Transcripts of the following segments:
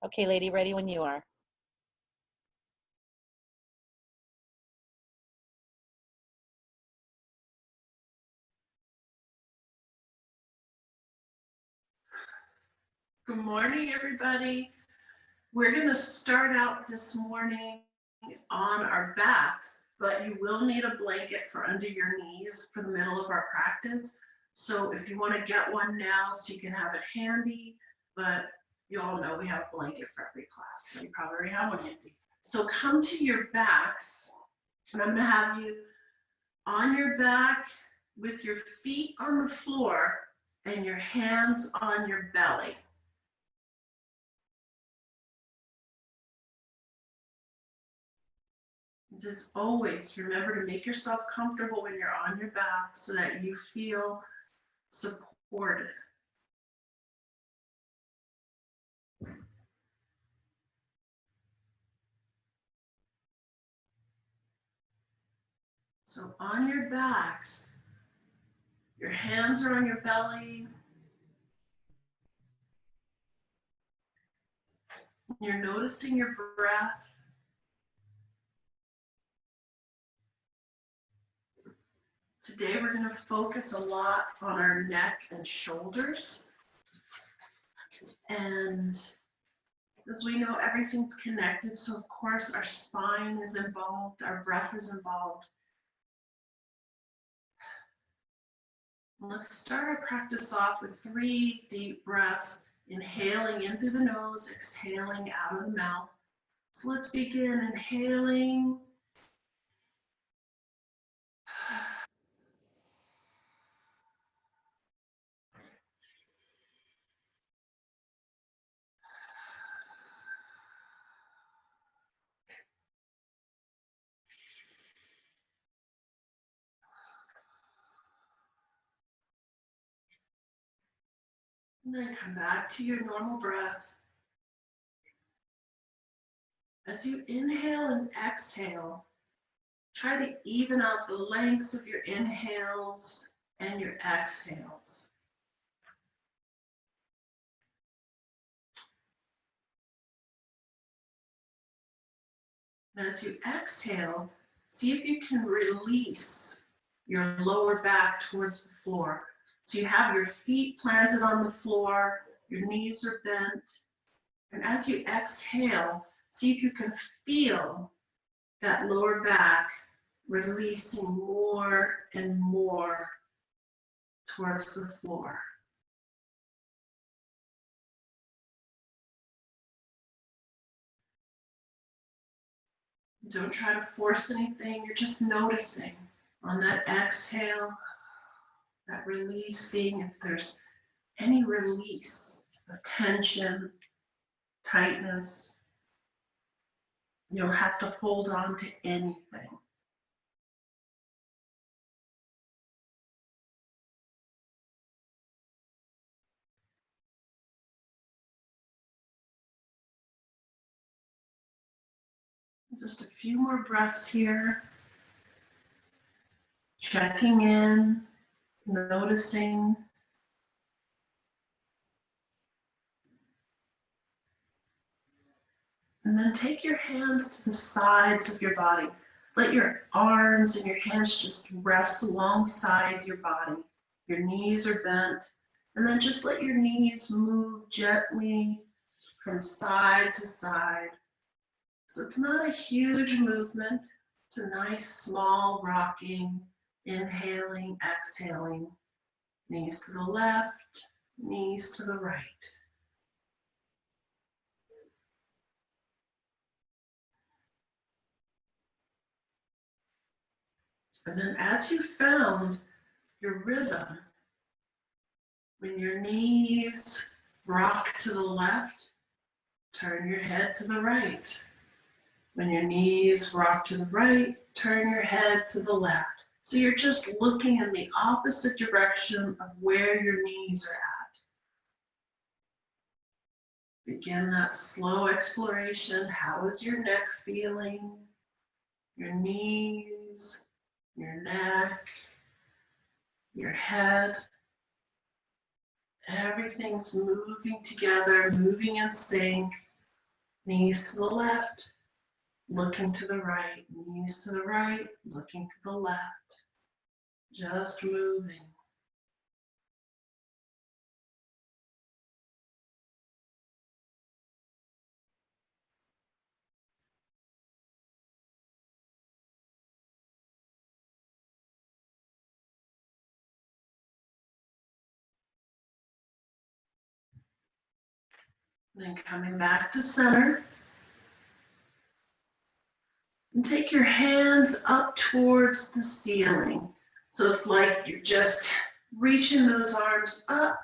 Okay, lady, ready when you are. Good morning, everybody. We're going to start out this morning on our backs, but you will need a blanket for under your knees for the middle of our practice. So if you want to get one now so you can have it handy, but you all know we have a blanket for every class, so you probably already have one handy. So come to your backs, and I'm going to have you on your back with your feet on the floor and your hands on your belly. Just always remember to make yourself comfortable when you're on your back so that you feel supported. So on your backs, your hands are on your belly. You're noticing your breath. Today we're going to focus a lot on our neck and shoulders. And as we know, everything's connected. So of course our spine is involved, our breath is involved. Let's start our practice off with 3 deep breaths, inhaling in through the nose, exhaling out of the mouth. So let's begin inhaling. And then come back to your normal breath. As you inhale and exhale, try to even out the lengths of your inhales and your exhales. And as you exhale, see if you can release your lower back towards the floor. So you have your feet planted on the floor, your knees are bent. And as you exhale, see if you can feel that lower back releasing more and more towards the floor. Don't try to force anything, you're just noticing on that exhale, that releasing, if there's any release of tension, tightness. You don't have to hold on to anything. Just a few more breaths here. Checking in, noticing. And then take your hands to the sides of your body. Let your arms and your hands just rest alongside your body. Your knees are bent. And then just let your knees move gently from side to side. So it's not a huge movement. It's a nice small rocking, inhaling, exhaling. Knees to the left, knees to the right. And then as you found your rhythm, when your knees rock to the left, turn your head to the right. When your knees rock to the right, turn your head to the left. So you're just looking in the opposite direction of where your knees are at. Begin that slow exploration. How is your neck feeling? Your knees, your neck, your head. Everything's moving together, moving in sync. Knees to the left, looking to the right. Knees to the right, looking to the left. Just moving. Then coming back to center. And take your hands up towards the ceiling. So it's like you're just reaching those arms up.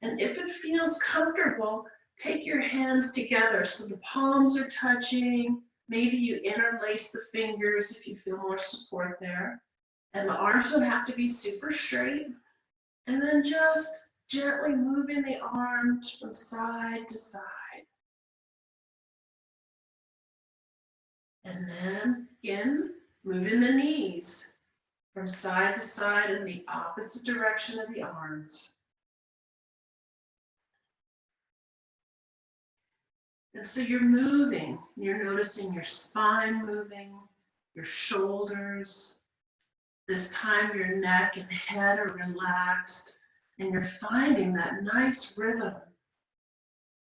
And if it feels comfortable, take your hands together so the palms are touching. Maybe you interlace the fingers if you feel more support there. And the arms don't have to be super straight. And then just gently moving the arms from side to side. And then again, moving the knees from side to side in the opposite direction of the arms. And so you're moving, you're noticing your spine moving, your shoulders. This time your neck and head are relaxed, and you're finding that nice rhythm.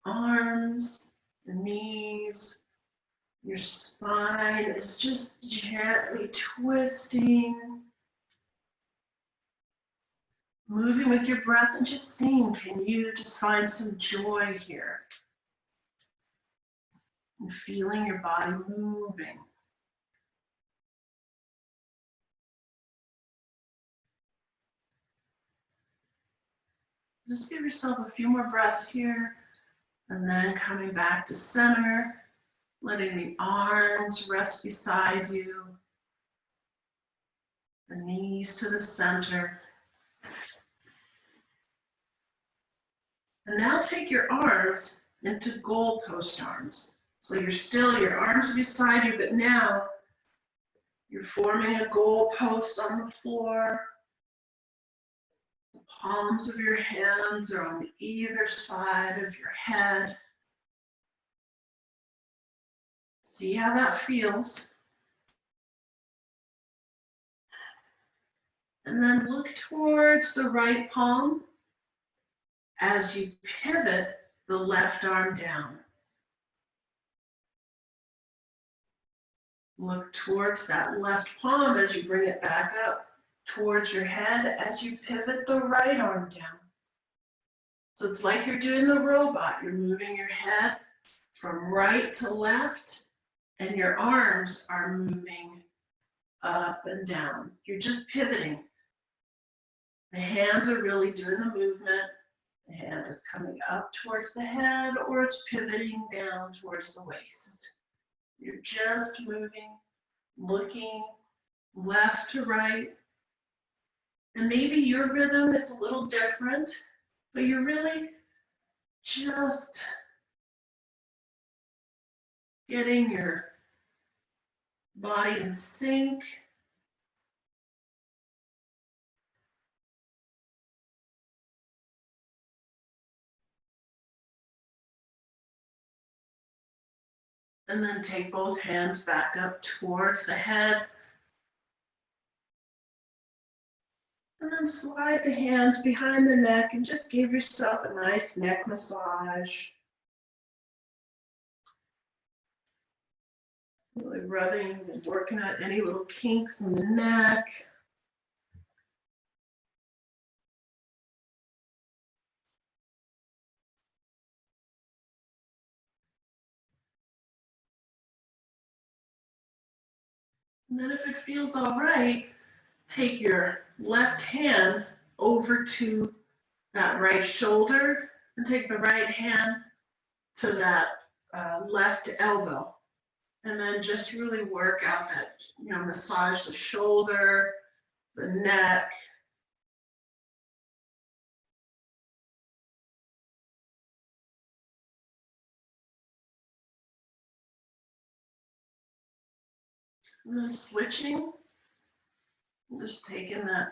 Arms, the knees, your spine is just gently twisting. Moving with your breath and just seeing, can you just find some joy here? And feeling your body moving. Just give yourself a few more breaths here, and then coming back to center, letting the arms rest beside you, the knees to the center. And now take your arms into goalpost arms. So your arms beside you, but now you're forming a goalpost on the floor. The palms of your hands are on either side of your head. See how that feels. And then look towards the right palm as you pivot the left arm down. Look towards that left palm as you bring it back up towards your head as you pivot the right arm down. So it's like you're doing the robot. You're moving your head from right to left, and your arms are moving up and down. You're just pivoting. The hands are really doing the movement. The hand is coming up towards the head, or it's pivoting down towards the waist. You're just moving, looking left to right. And maybe your rhythm is a little different, but you're really just getting your body in sync. And then take both hands back up towards the head. And then slide the hands behind the neck and just give yourself a nice neck massage. Really rubbing and working out any little kinks in the neck. And then if it feels all right, take your left hand over to that right shoulder and take the right hand to that left elbow. And then just really work out that, massage the shoulder, the neck. And then switching, just taking that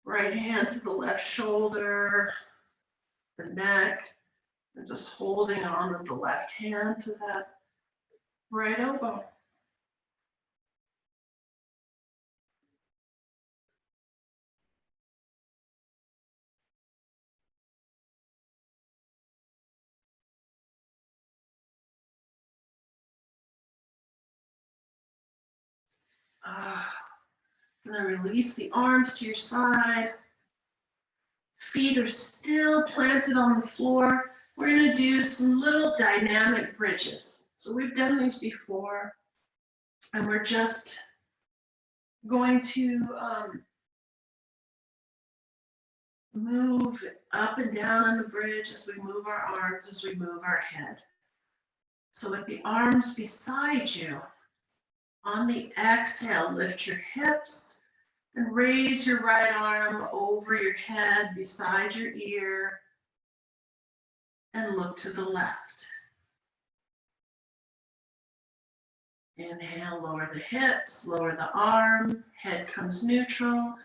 right hand to the left shoulder, the neck, And just holding on with the left hand to that right elbow. And then release the arms to your side. Feet are still planted on the floor. We're going to do some little dynamic bridges. So we've done these before, and we're just going to move up and down on the bridge as we move our arms, as we move our head. So with the arms beside you, on the exhale, lift your hips and raise your right arm over your head beside your ear and look to the left. Inhale, lower the hips, lower the arm, head comes neutral.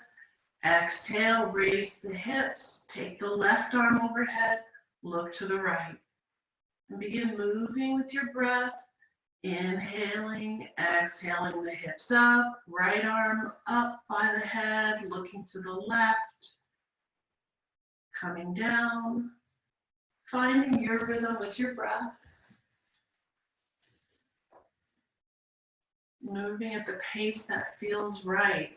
Exhale, raise the hips, take the left arm overhead, look to the right. And begin moving with your breath. Inhaling, exhaling the hips up, right arm up by the head, looking to the left, coming down, finding your rhythm with your breath. Moving at the pace that feels right.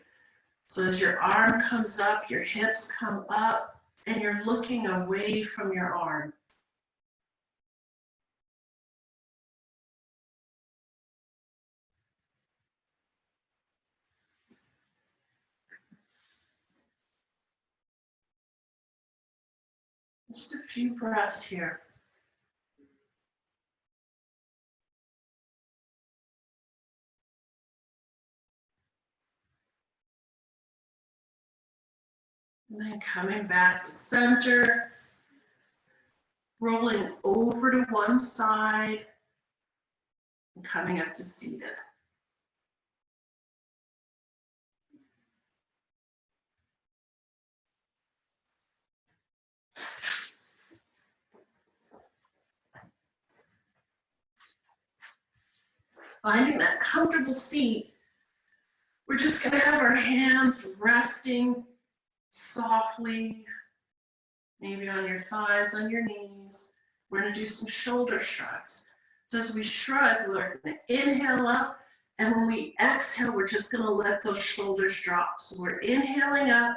So as your arm comes up, your hips come up, and you're looking away from your arm. Just a few breaths here. And then coming back to center, rolling over to one side, and coming up to seated. Finding that comfortable seat, we're just going to have our hands resting softly, maybe on your thighs, on your knees. We're going to do some shoulder shrugs. So as we shrug, we're going to inhale up, and when we exhale, we're just going to let those shoulders drop. So we're inhaling up,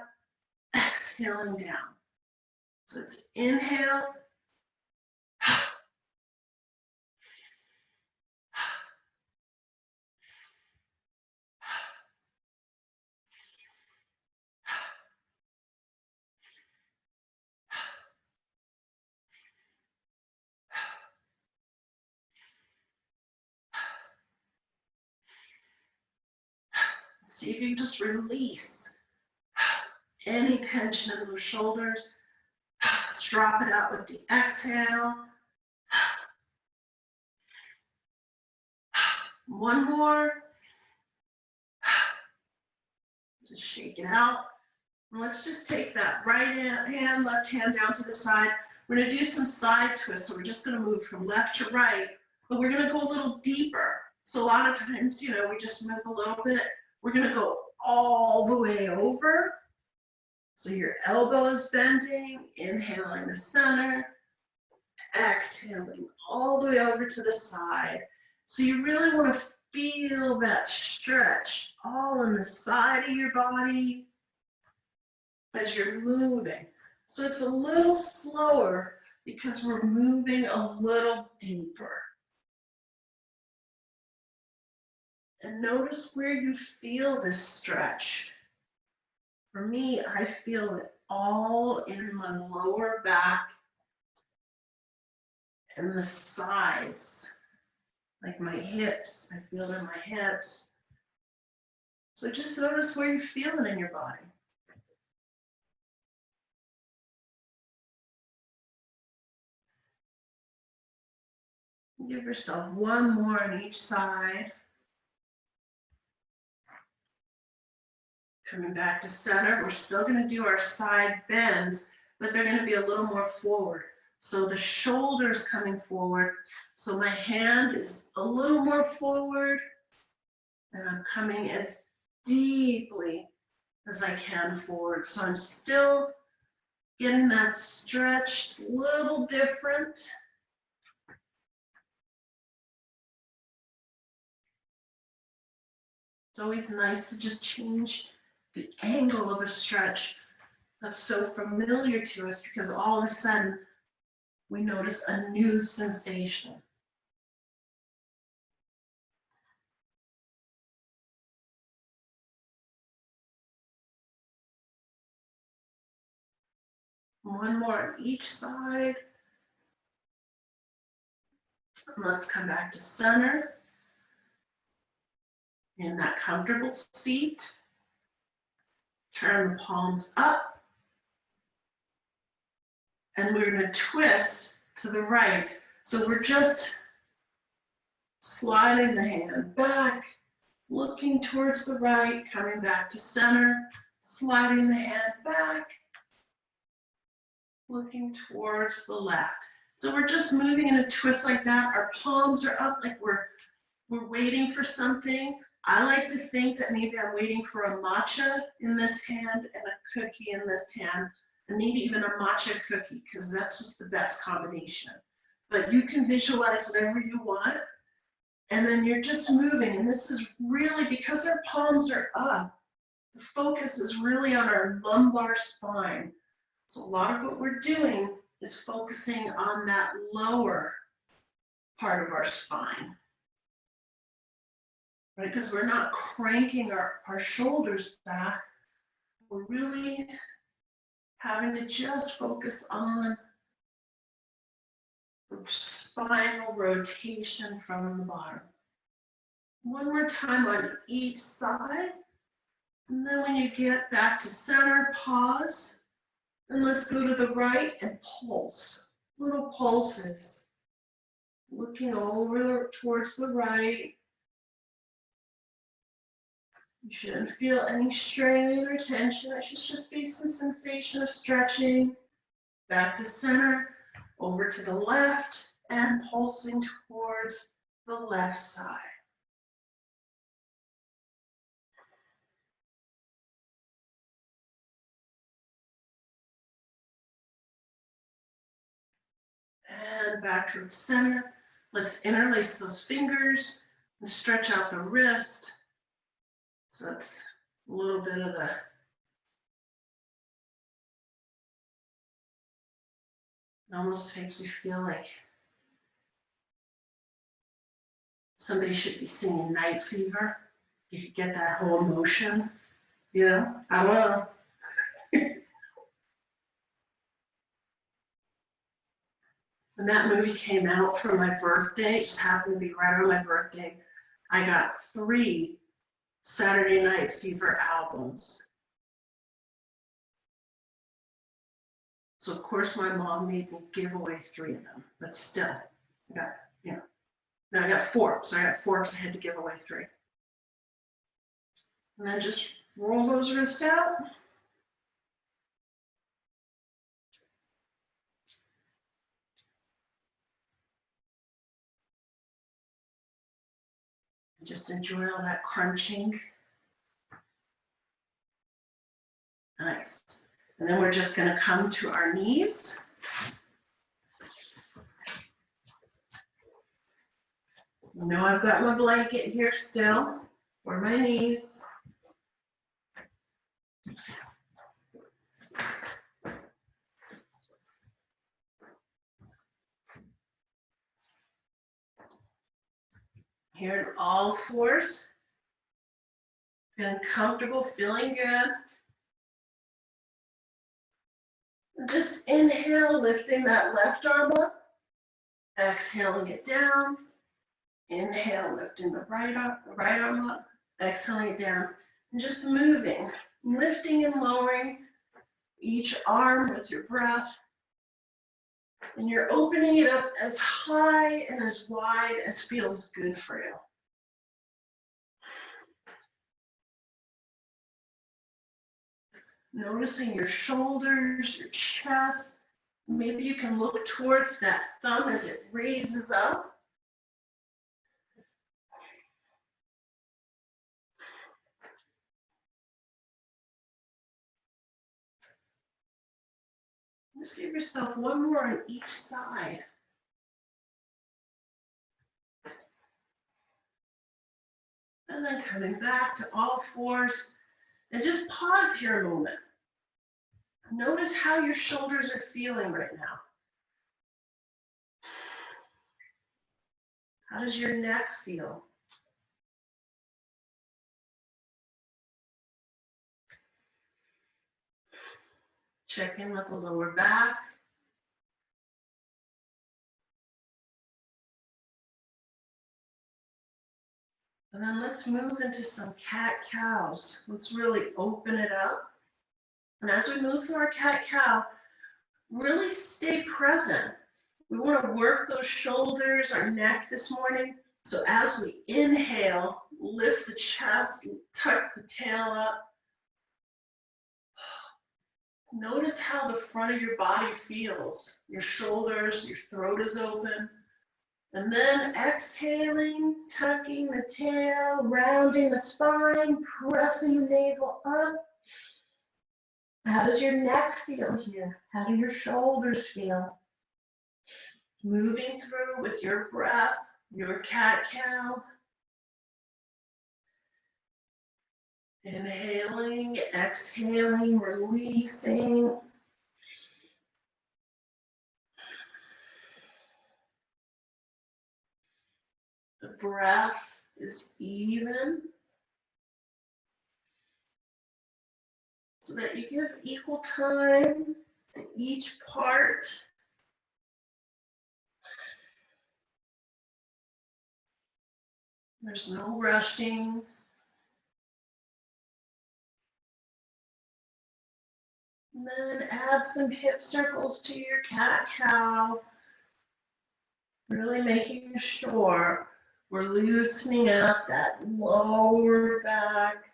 exhaling down. So it's inhale, see if you can just release any tension in those shoulders. Drop it out with the exhale. One more. Just shake it out. And let's just take that right hand, left hand down to the side. We're going to do some side twists. So we're just going to move from left to right, but we're going to go a little deeper. So a lot of times, we just move a little bit. We're going to go all the way over. So your elbow is bending, inhaling the center, exhaling all the way over to the side. So you really want to feel that stretch all on the side of your body as you're moving. So it's a little slower because we're moving a little deeper. And notice where you feel this stretch. For me, I feel it all in my lower back and the sides, like my hips. I feel it in my hips. So just notice where you feel it in your body. Give yourself one more on each side. Coming back to center, we're still going to do our side bends, but they're going to be a little more forward. So the shoulders coming forward. So my hand is a little more forward, and I'm coming as deeply as I can forward. So I'm still getting that stretch, a little different. It's always nice to just change the angle of a stretch that's so familiar to us, because all of a sudden we notice a new sensation. One more on each side. And let's come back to center in that comfortable seat. Turn the palms up. And we're going to twist to the right. So we're just sliding the hand back, looking towards the right, coming back to center, sliding the hand back, looking towards the left. So we're just moving in a twist like that. Our palms are up like we're waiting for something. I like to think that maybe I'm waiting for a matcha in this hand and a cookie in this hand, and maybe even a matcha cookie, because that's just the best combination. But you can visualize whatever you want, and then you're just moving. And this is really, because our palms are up, the focus is really on our lumbar spine. So a lot of what we're doing is focusing on that lower part of our spine, right? Because we're not cranking our shoulders back. We're really having to just focus on the spinal rotation from the bottom. One more time on each side. And then when you get back to center, pause. And let's go to the right and pulse. Little pulses. Looking over towards the right. You shouldn't feel any strain or tension. It should just be some sensation of stretching. Back to center, over to the left, and pulsing towards the left side. And back to the center. Let's interlace those fingers and stretch out the wrist. So that's a little bit of the it almost makes me feel like somebody should be singing Night Fever. You could get that whole emotion, you know? I don't know. When that movie came out for my birthday, it just happened to be right on my birthday, I got 3 Saturday Night Fever albums. So of course my mom made me give away 3 of them, but still, I got, you know, now I got 4, so I got 4 because I had to give away 3. And then just roll those wrists out. Just enjoy all that crunching. Nice. And then we're just going to come to our knees. You know, I've got my blanket here still for my knees. Here in all fours. Feeling comfortable, feeling good. Just inhale, lifting that left arm up. Exhaling it down. Inhale, lifting the right arm up. Exhaling it down. And just moving, lifting and lowering each arm with your breath. And you're opening it up as high and as wide as feels good for you. Noticing your shoulders, your chest, Maybe you can look towards that thumb as it raises up. Just give yourself one more on each side. And then coming back to all fours. And just pause here a moment. Notice how your shoulders are feeling right now. How does your neck feel? Check in with the lower back. And then let's move into some cat-cows. Let's really open it up. And as we move through our cat-cow, really stay present. We want to work those shoulders, our neck this morning. So as we inhale, lift the chest, tuck the tail up. Notice how the front of your body feels. Your shoulders, your throat is open. And then exhaling, tucking the tail, rounding the spine, pressing the navel up. How does your neck feel here? How do your shoulders feel? Moving through with your breath, your cat-cow. Inhaling, exhaling, releasing. The breath is even, so that you give equal time to each part. There's no rushing. And then add some hip circles to your cat-cow. Really making sure we're loosening up that lower back,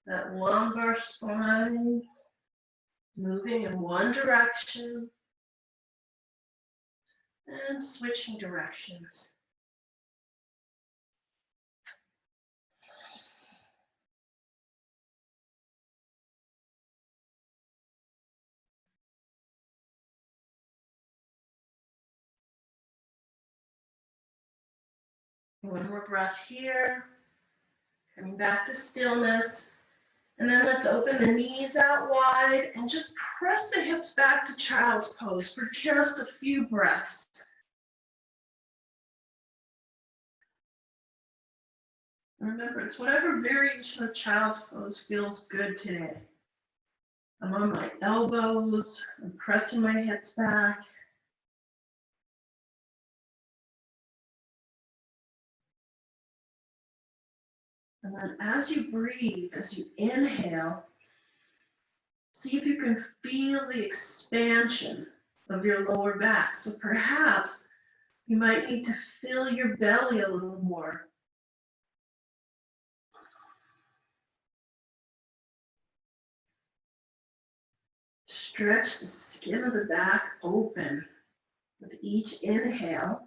that lumbar spine, moving in one direction and switching directions. One more breath here, coming back to stillness. And then let's open the knees out wide and just press the hips back to child's pose for just a few breaths. Remember, it's whatever variation of child's pose feels good today. I'm on my elbows, I'm pressing my hips back. And then as you breathe, as you inhale, see if you can feel the expansion of your lower back. So perhaps you might need to fill your belly a little more. Stretch the skin of the back open with each inhale.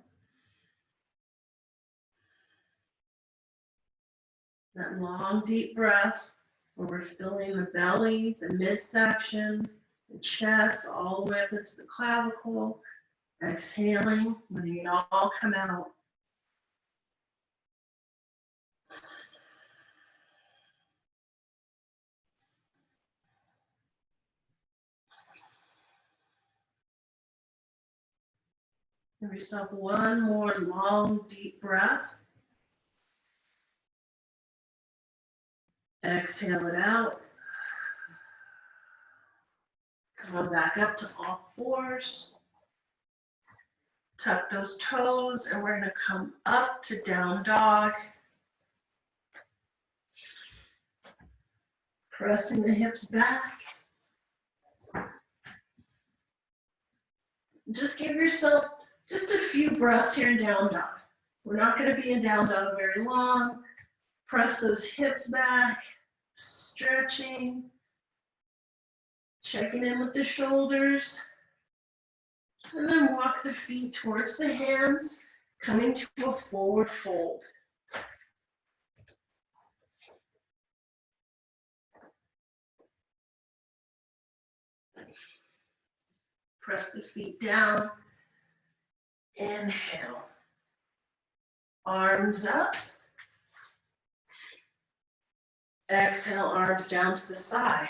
That long, deep breath where we're filling the belly, the midsection, the chest, all the way up into the clavicle. Exhaling, letting it all come out. Give yourself one more long, deep breath. Exhale it out. Come on back up to all fours. Tuck those toes, and we're going to come up to down dog. Pressing the hips back. Just give yourself just a few breaths here in down dog. We're not going to be in down dog very long. Press those hips back, stretching, checking in with the shoulders. And then walk the feet towards the hands, coming to a forward fold. Press the feet down. Inhale. Arms up. Exhale, arms down to the side.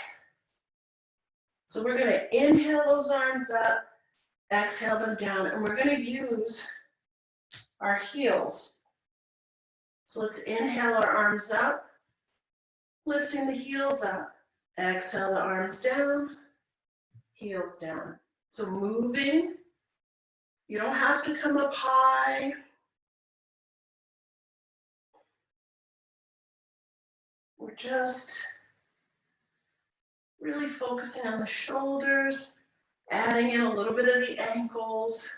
So we're going to inhale those arms up, exhale them down, and we're going to use our heels. So let's inhale our arms up, lifting the heels up. Exhale the arms down, heels down. So moving. You don't have to come up high. We're just really focusing on the shoulders, adding in a little bit of the ankles.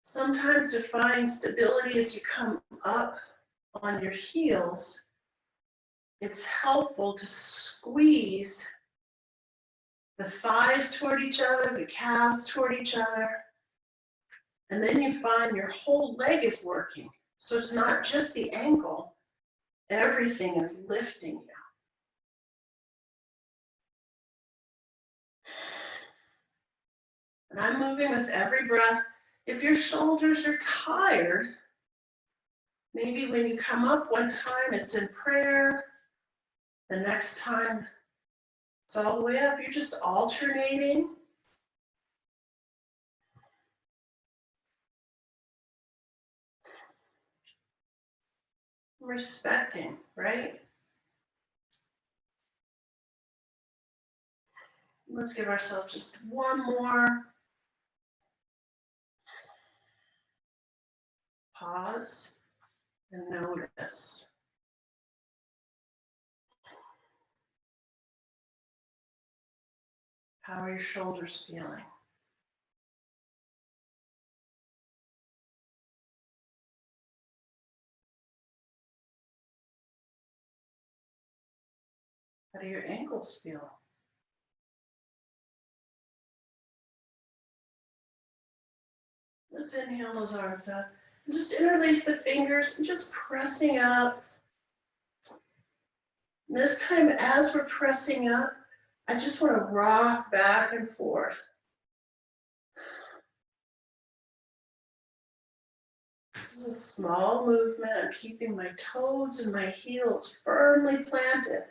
Sometimes defying stability as you come up on your heels, it's helpful to squeeze the thighs toward each other, the calves toward each other, and then you find your whole leg is working. So it's not just the ankle, everything is lifting you. And I'm moving with every breath. If your shoulders are tired, maybe when you come up one time, it's in prayer. The next time, it's all the way up. You're just alternating. Respecting, right? Let's give ourselves just one more. Pause and notice. How are your shoulders feeling? How do your ankles feel? Let's inhale those arms up. And just interlace the fingers and just pressing up. And this time, as we're pressing up, I just want to rock back and forth. This is a small movement. I'm keeping my toes and my heels firmly planted.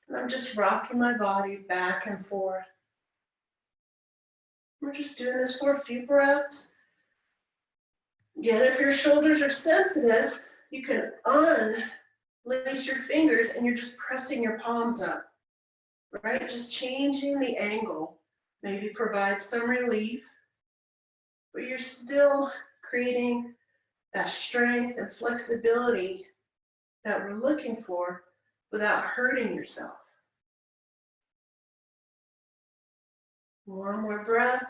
And I'm just rocking my body back and forth. We're just doing this for a few breaths. Again, if your shoulders are sensitive, you can unlace your fingers and you're just pressing your palms up, right? Just changing the angle. Maybe provide some relief, but you're still creating that strength and flexibility that we're looking for without hurting yourself. One more breath.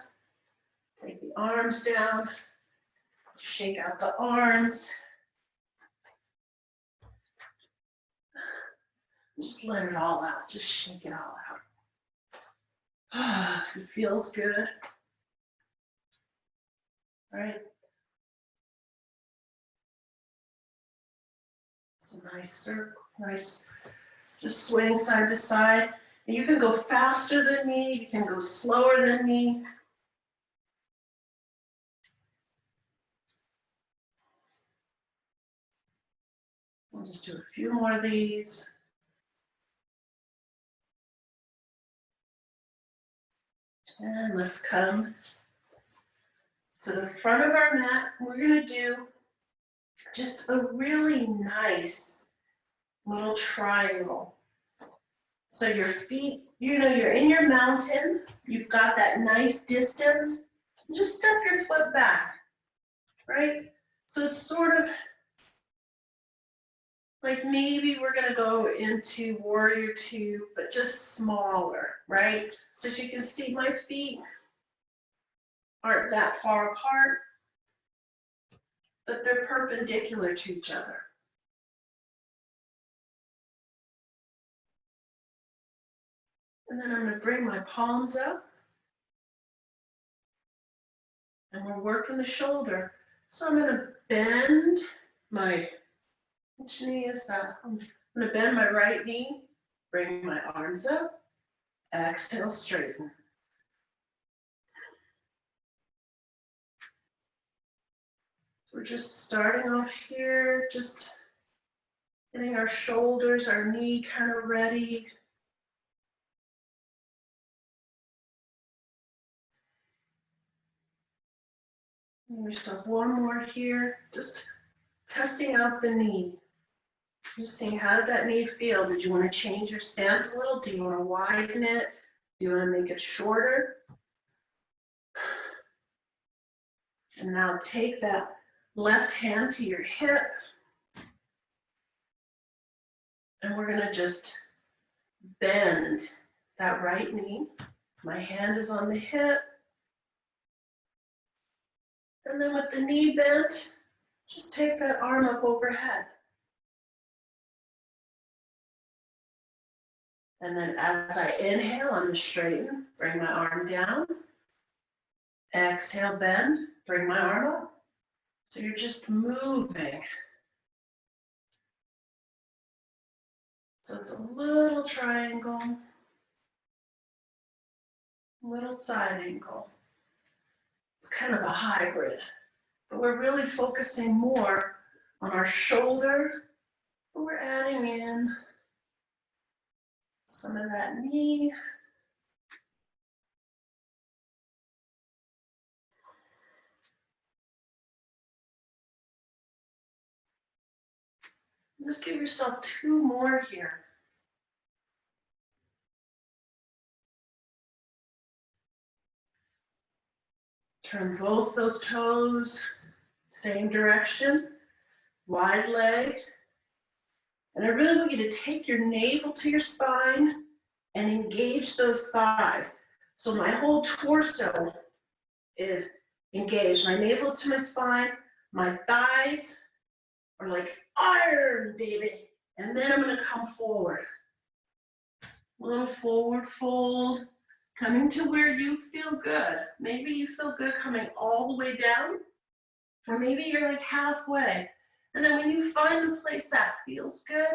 Take the arms down. Shake out the arms. Just let it all out. Just shake it all out. It feels good. All right. It's a nice circle, nice, just swing side to side. And you can go faster than me, you can go slower than me. We'll just do a few more of these. And let's come to the front of our mat. We're going to do just a really nice little triangle. So your feet, you're in your mountain. You've got that nice distance. Just step your foot back, right? So it's sort of like maybe we're going to go into warrior two, but just smaller, right? So as you can see, my feet aren't that far apart, but they're perpendicular to each other. And then I'm going to bring my palms up. and we're working the shoulder. So I'm gonna bend my, which knee is that? I'm gonna bend my right knee, bring my arms up, exhale, straighten. So we're just starting off here, just getting our shoulders, our knee kind of ready. Give yourself one more here, just testing out the knee. Just seeing, how did that knee feel? Did you want to change your stance a little? Do you want to widen it? Do you want to make it shorter? And now take that left hand to your hip. And we're going to just bend that right knee. My hand is on the hip. And then with the knee bent, just take that arm up overhead. And then as I inhale, I'm going to straighten, bring my arm down. Exhale, bend, bring my arm up. So you're just moving. So it's a little triangle, little side angle. It's kind of a hybrid, but we're really focusing more on our shoulder, but we're adding in some of that knee. Just give yourself two more here. Turn both those toes, same direction, wide leg. And I really want you to take your navel to your spine and engage those thighs. So my whole torso is engaged. My navel's to my spine, my thighs are like iron, baby. And then I'm gonna come forward. A little forward fold, coming to where you feel good. Maybe you feel good coming all the way down, or maybe you're like halfway. And then when you find the place that feels good,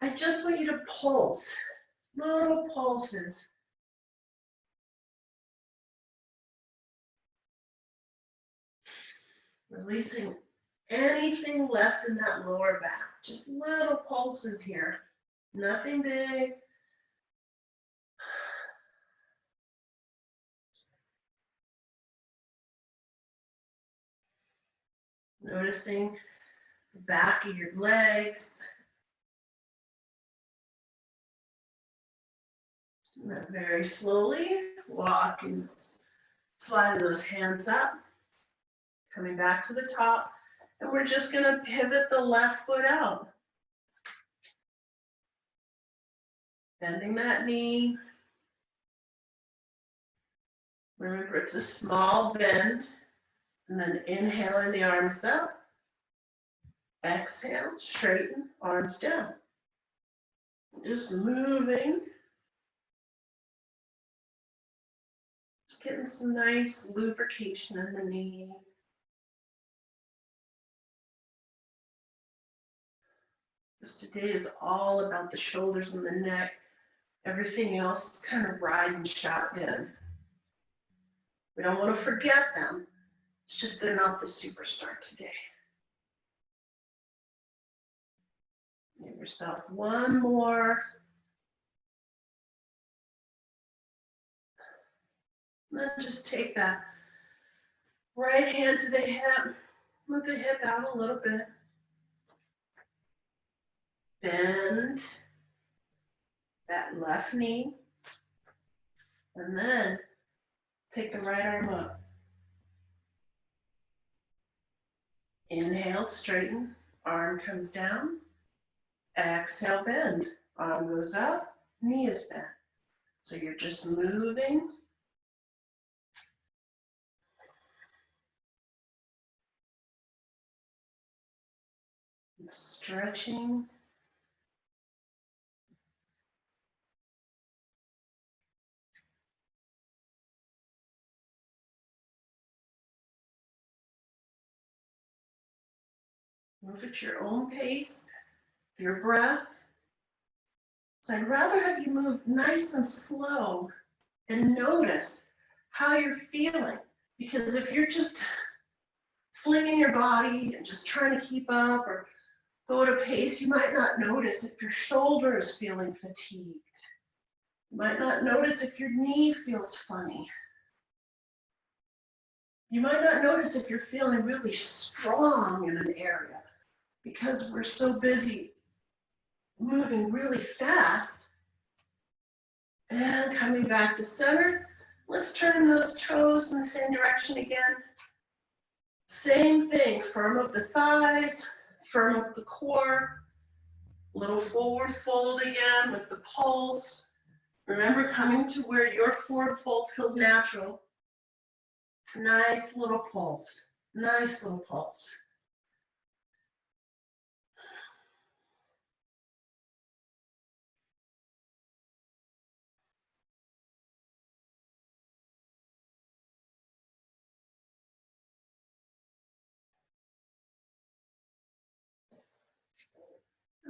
I just want you to pulse, little pulses. Releasing anything left in that lower back. Just little pulses here. Nothing big. Noticing the back of your legs. And then very slowly walking, sliding those hands up, coming back to the top. And we're just going to pivot the left foot out. Bending that knee. Remember, it's a small bend. And then inhaling the arms up. Exhale, straighten, arms down. Just moving. Just getting some nice lubrication in the knee. This today is all about the shoulders and the neck. Everything else is kind of riding shotgun. We don't want to forget them. It's just they're not the superstar today. Give yourself one more. And then just take that right hand to the hip. Move the hip out a little bit. Bend that left knee. And then take the right arm up. Inhale, straighten, arm comes down. Exhale, bend. Arm goes up, knee is bent. So you're just moving. And stretching. Move at your own pace, your breath. So I'd rather have you move nice and slow and notice how you're feeling. Because if you're just flinging your body and just trying to keep up or go at a pace, you might not notice if your shoulder is feeling fatigued. You might not notice if your knee feels funny. You might not notice if you're feeling really strong in an area because we're so busy moving really fast and coming back to center. Let's turn those toes in the same direction again. Same thing, firm up the thighs, firm up the core, little forward fold again with the pulse. Remember, coming to where your forward fold feels natural. Nice little pulse, nice little pulse.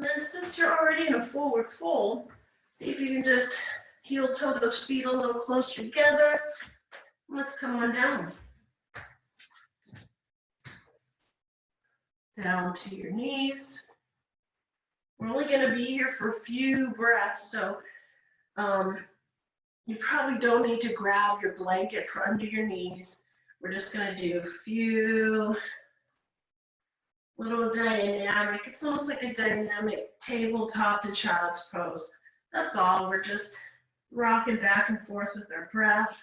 And then since you're already in a forward fold, see if you can just heel toe those feet a little closer together. Let's come on down. Down to your knees. We're only going to be here for a few breaths, so you probably don't need to grab your blanket for under your knees. We're just going to do a few little dynamic. It's almost like a dynamic tabletop to child's pose. That's all. We're just rocking back and forth with our breath.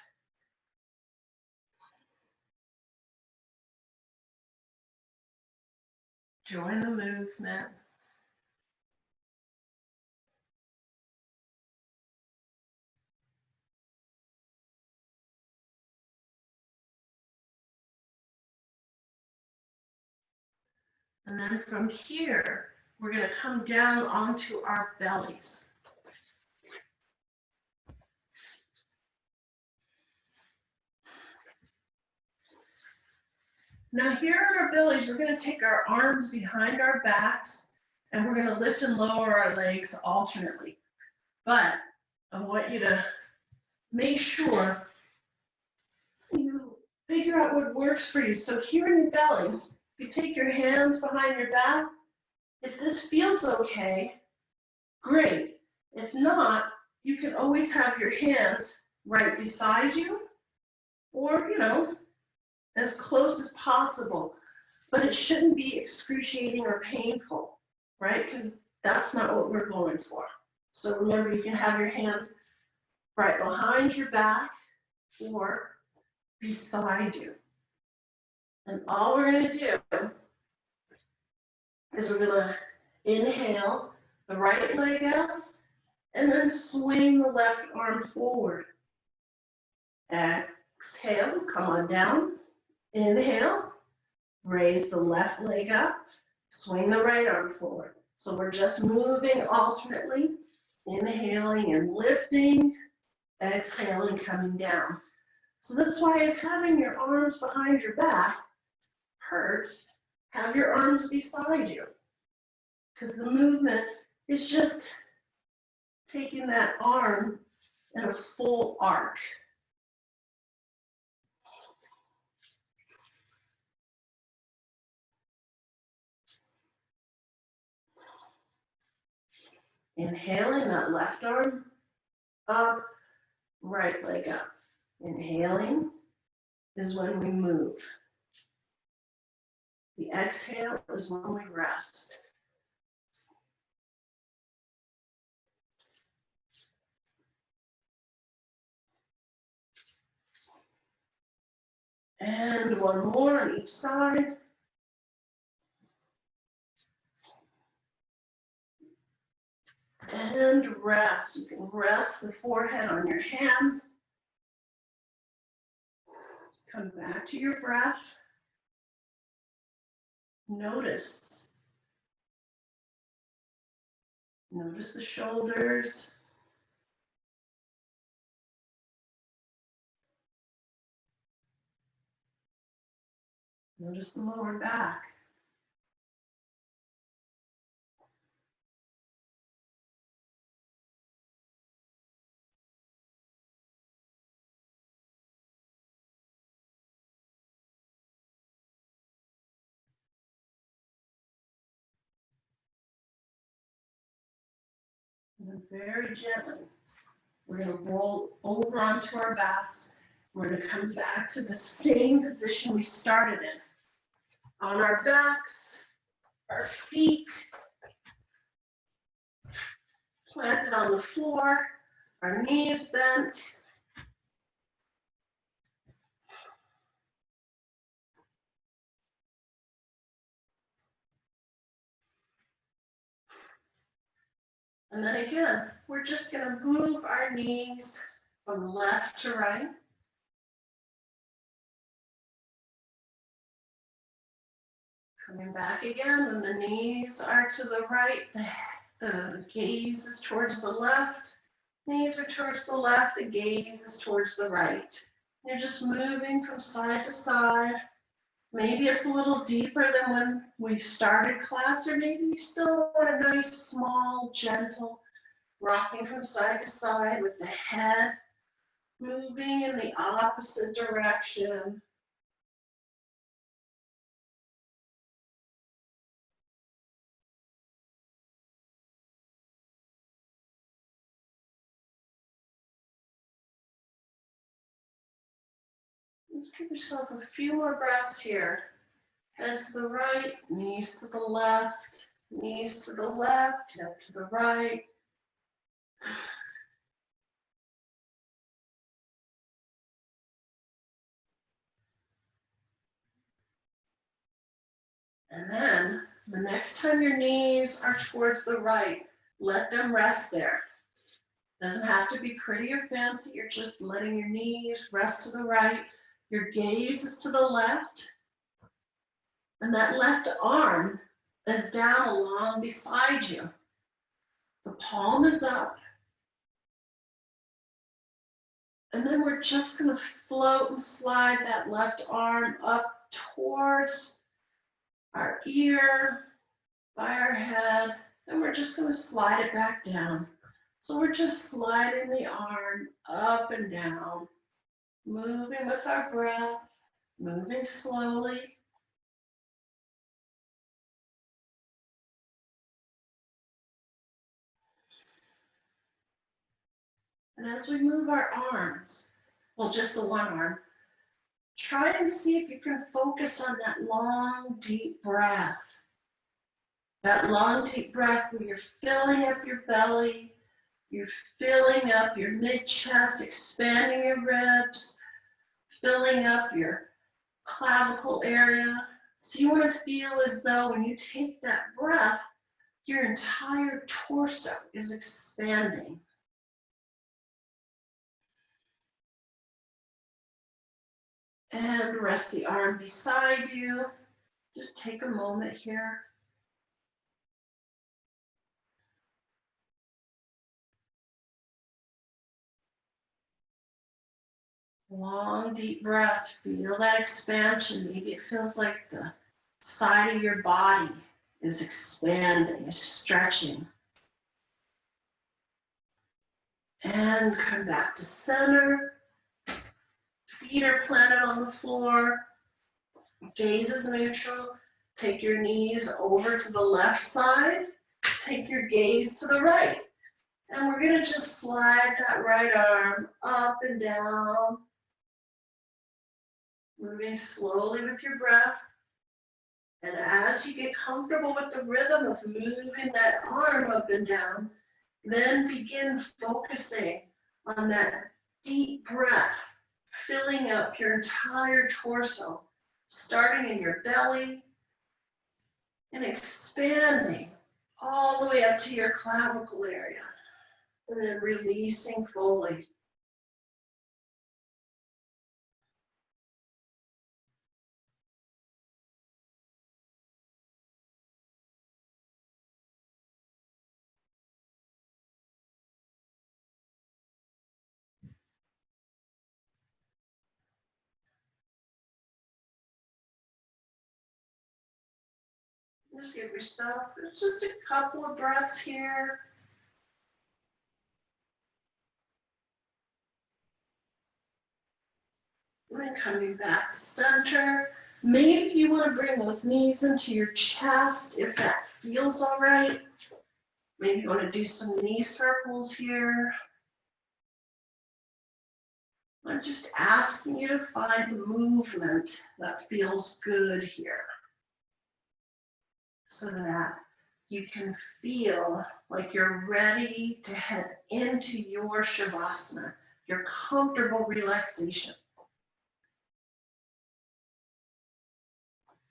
Join the movement. And then from here, we're going to come down onto our bellies. Now here on our bellies, we're going to take our arms behind our backs and we're going to lift and lower our legs alternately. But I want you to make sure you figure out what works for you. So here in your belly, you take your hands behind your back. If this feels okay, great. If not, you can always have your hands right beside you or, as close as possible. But it shouldn't be excruciating or painful, right? Because that's not what we're going for. So remember, you can have your hands right behind your back or beside you. And all we're going to do is we're going to inhale the right leg out and then swing the left arm forward. Exhale, come on down. Inhale, raise the left leg up, swing the right arm forward. So we're just moving alternately, inhaling and lifting, exhaling, coming down. So that's why if having your arms behind your back hurts, have your arms beside you. Because the movement is just taking that arm in a full arc. Inhaling that left arm up, right leg up. Inhaling is when we move. The exhale is when we rest. And one more on each side. And rest. You can rest the forehead on your hands. Come back to your breath. Notice. Notice the shoulders. Notice the lower back. And then very gently, we're going to roll over onto our backs. We're going to come back to the same position we started in. On our backs, our feet planted on the floor, our knees bent. And then again, we're just going to move our knees from left to right. Coming back again, when the knees are to the right, the gaze is towards the left. Knees are towards the left, the gaze is towards the right. You're just moving from side to side. Maybe it's a little deeper than when we started class, or maybe you still want a nice, small, gentle rocking from side to side with the head moving in the opposite direction. Let's give yourself a few more breaths here. Head to the right, knees to the left, knees to the left, head to the right. And then the next time your knees are towards the right, let them rest there. Doesn't have to be pretty or fancy. You're just letting your knees rest to the right. Your gaze is to the left. And that left arm is down along beside you. The palm is up. And then we're just going to float and slide that left arm up towards our ear, by our head, and we're just going to slide it back down. So we're just sliding the arm up and down, moving with our breath, moving slowly. And as we move our arms, well, just the one arm, try and see if you can focus on that long, deep breath. That long, deep breath where you're filling up your belly, you're filling up your mid-chest, expanding your ribs, filling up your clavicle area. So you want to feel as though when you take that breath, your entire torso is expanding. And rest the arm beside you. Just take a moment here. Long, deep breath. Feel that expansion. Maybe it feels like the side of your body is expanding, is stretching. And come back to center. Feet are planted on the floor. Gaze is neutral. Take your knees over to the left side. Take your gaze to the right. And we're going to just slide that right arm up and down. Moving slowly with your breath. And as you get comfortable with the rhythm of moving that arm up and down, then begin focusing on that deep breath, filling up your entire torso, starting in your belly and expanding all the way up to your clavicle area, and then releasing fully. Just give yourself just a couple of breaths here. And then coming back to center. Maybe you want to bring those knees into your chest if that feels all right. Maybe you want to do some knee circles here. I'm just asking you to find movement that feels good here so that you can feel like you're ready to head into your Shavasana, your comfortable relaxation.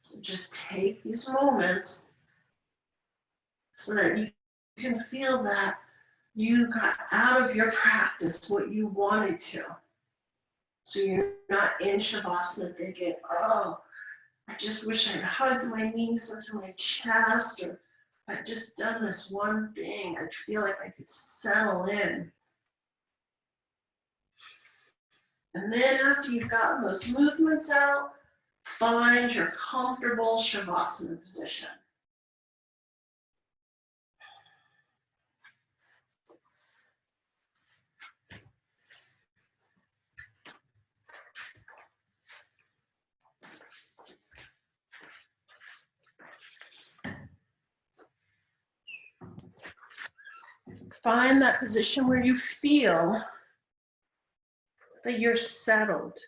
So just take these moments so that you can feel that you got out of your practice what you wanted to. So you're not in Shavasana thinking, oh, I just wish I'd hugged my knees into my chest, or I'd just done this one thing. I'd feel like I could settle in. And then after you've gotten those movements out, find your comfortable Shavasana position. Find that position where you feel that you're settled.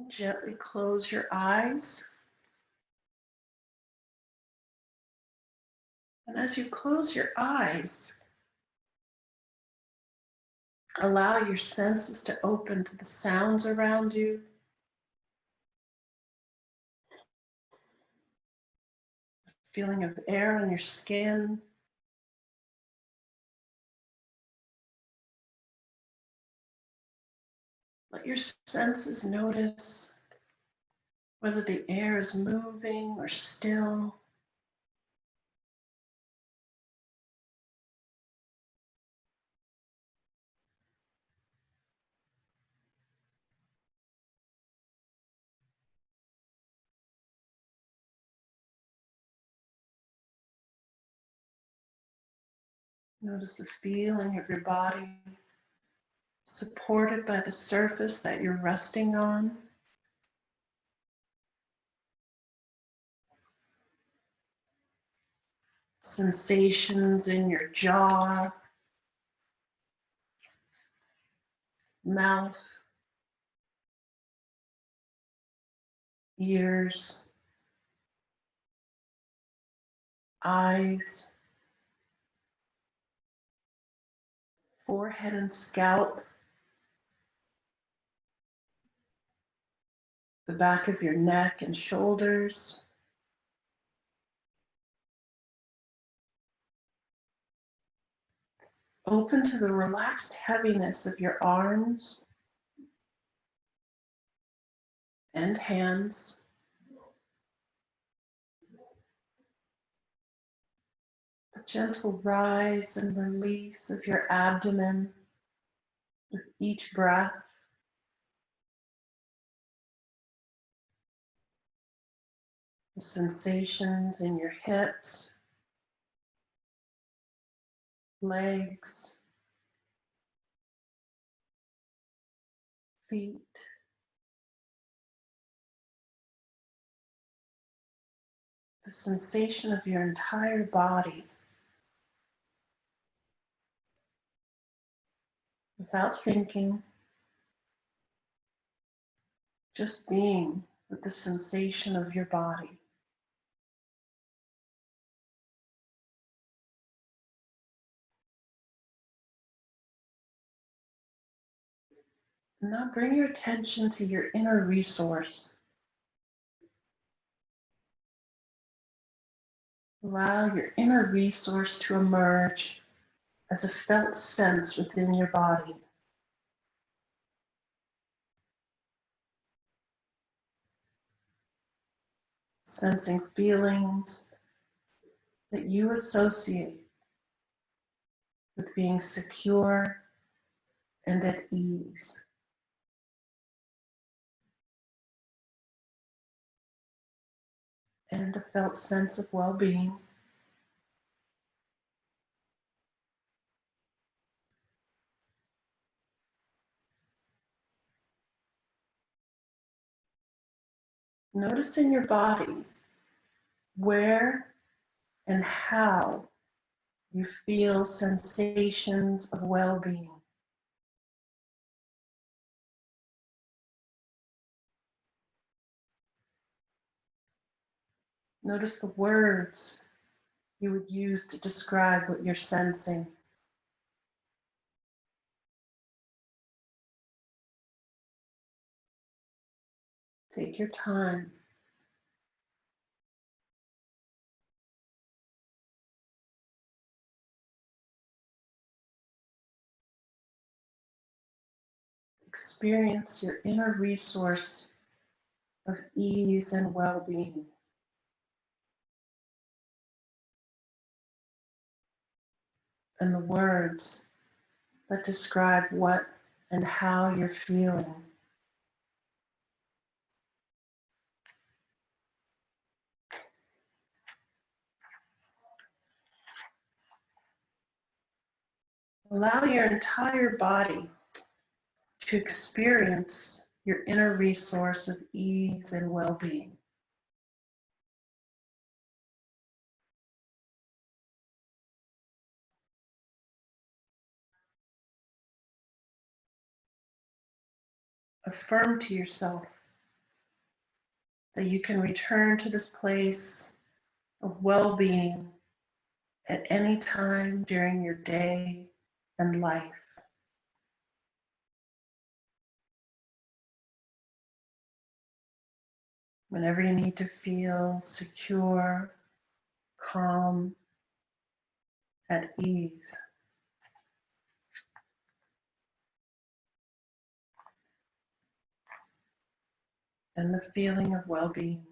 Gently close your eyes. And as you close your eyes, allow your senses to open to the sounds around you. Feeling of air on your skin. Let your senses notice whether the air is moving or still. Notice the feeling of your body supported by the surface that you're resting on. Sensations in your jaw, mouth, ears, eyes, forehead and scalp, the back of your neck and shoulders. Open to the relaxed heaviness of your arms and hands. The gentle rise and release of your abdomen with each breath. The sensations in your hips, legs, feet. The sensation of your entire body without thinking, just being with the sensation of your body. Now bring your attention to your inner resource. Allow your inner resource to emerge as a felt sense within your body. Sensing feelings that you associate with being secure and at ease. And a felt sense of well-being. Notice in your body where and how you feel sensations of well-being. Notice the words you would use to describe what you're sensing. Take your time. Experience your inner resource of ease and well-being. And the words that describe what and how you're feeling. Allow your entire body to experience your inner resource of ease and well-being. Affirm to yourself that you can return to this place of well-being at any time during your day and life. Whenever you need to feel secure, calm, at ease. And the feeling of well-being.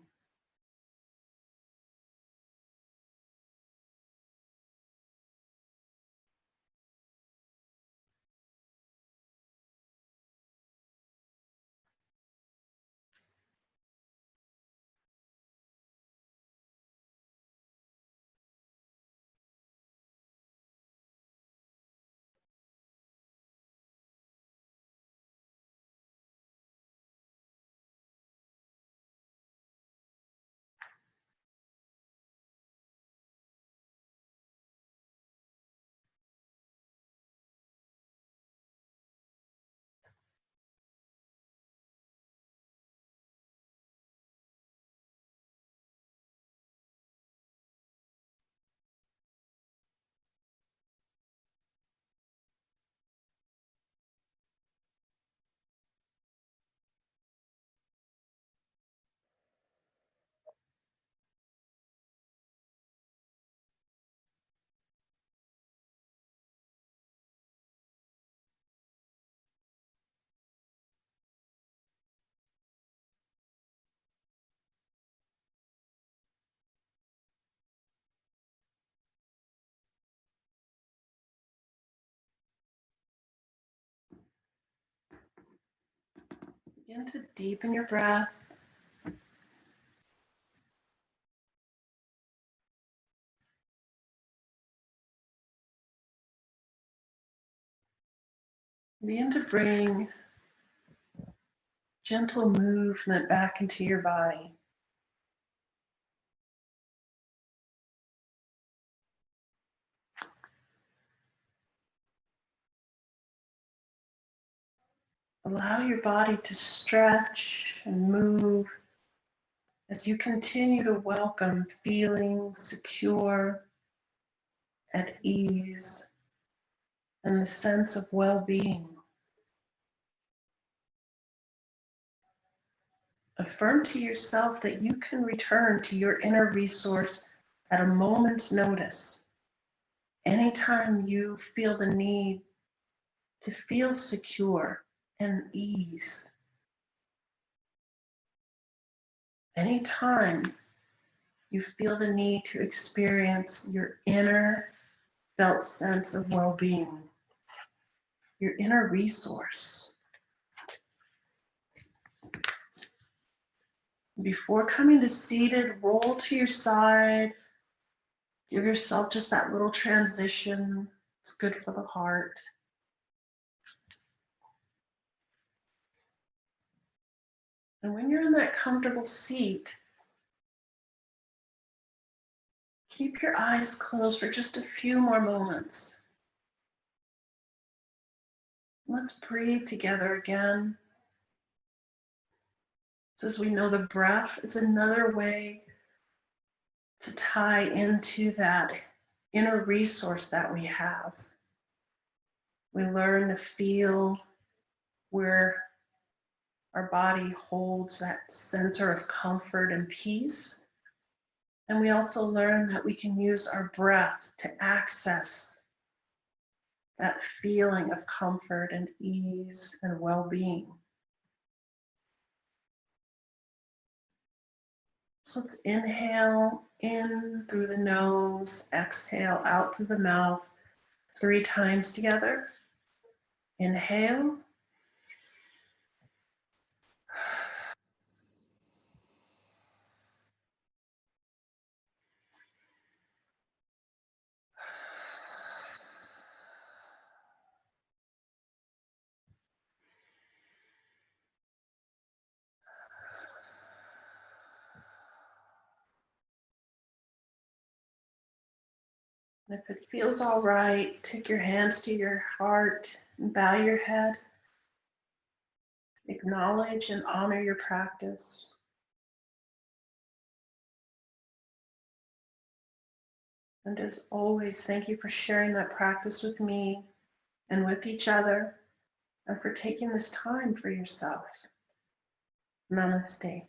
Begin to deepen your breath. Begin to bring gentle movement back into your body. Allow your body to stretch and move as you continue to welcome feeling secure, at ease, and the sense of well-being. Affirm to yourself that you can return to your inner resource at a moment's notice. Anytime you feel the need to feel secure and ease. Anytime you feel the need to experience your inner felt sense of well-being, your inner resource. Before coming to seated, roll to your side. Give yourself just that little transition. It's good for the heart. And when you're in that comfortable seat, keep your eyes closed for just a few more moments. Let's breathe together again. As we know, the breath is another way to tie into that inner resource that we have. We learn to feel where our body holds that center of comfort and peace. And we also learn that we can use our breath to access that feeling of comfort and ease and well-being. So let's inhale in through the nose, exhale out through the mouth 3 times together. Inhale. If it feels all right, take your hands to your heart and bow your head. Acknowledge and honor your practice. And as always, thank you for sharing that practice with me and with each other, and for taking this time for yourself. Namaste.